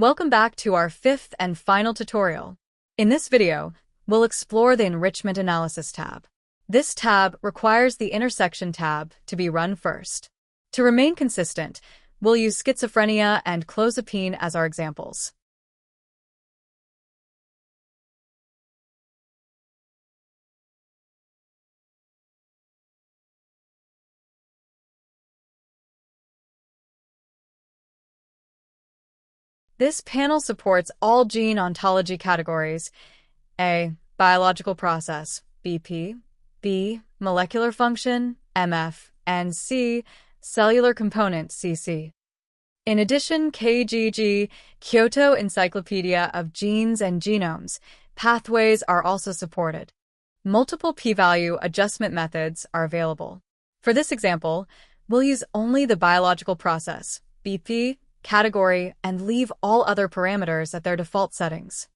Welcome back to our fifth and final tutorial. In this video, we'll explore the Enrichment Analysis tab. This tab requires the Intersection tab to be run first. To remain consistent, we'll use schizophrenia and clozapine as our examples. This panel supports all gene ontology categories: A. Biological process, BP, B. Molecular function, MF, and C. Cellular component, CC. In addition, KEGG, Kyoto Encyclopedia of Genes and Genomes, pathways are also supported. Multiple p-value adjustment methods are available. For this example, we'll use only the biological process, BP, category, and leave all other parameters at their default settings.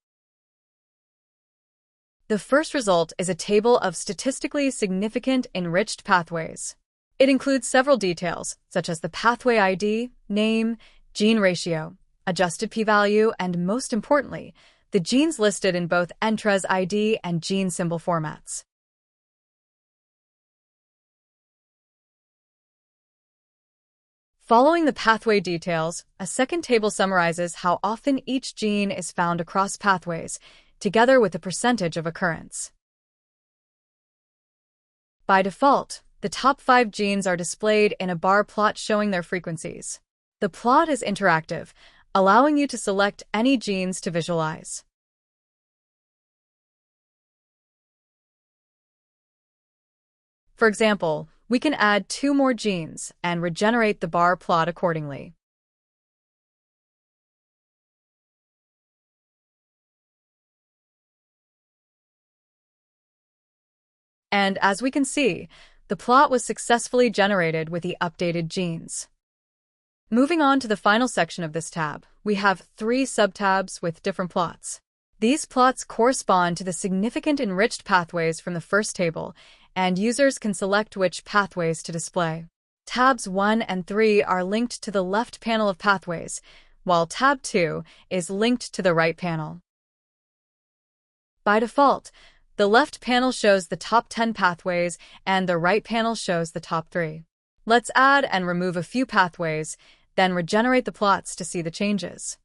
The first result is a table of statistically significant enriched pathways. It includes several details, such as the pathway ID, name, gene ratio, adjusted p-value, and most importantly, the genes listed in both Entrez ID and gene symbol formats. Following the pathway details, a second table summarizes how often each gene is found across pathways, together with the percentage of occurrence. By default, the top 5 genes are displayed in a bar plot showing their frequencies. The plot is interactive, allowing you to select any genes to visualize. For example, we can add 2 more genes and regenerate the bar plot accordingly. And as we can see, the plot was successfully generated with the updated genes. Moving on to the final section of this tab, we have 3 subtabs with different plots. These plots correspond to the significant enriched pathways from the first table, and users can select which pathways to display. Tabs 1 and 3 are linked to the left panel of pathways, while tab 2 is linked to the right panel. By default, the left panel shows the top 10 pathways and the right panel shows the top 3. Let's add and remove a few pathways, then regenerate the plots to see the changes.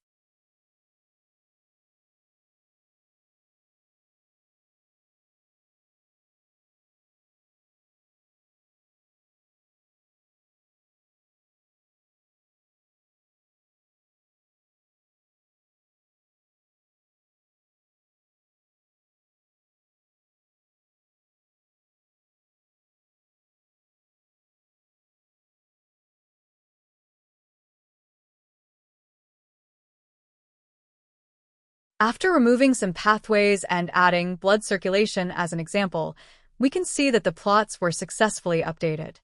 After removing some pathways and adding blood circulation as an example, we can see that the plots were successfully updated.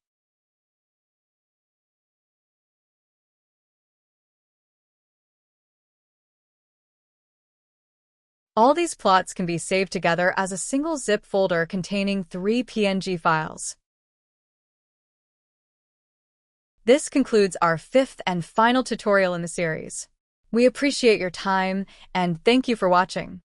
All these plots can be saved together as a single zip folder containing 3 PNG files. This concludes our 5th and final tutorial in the series. We appreciate your time, and thank you for watching.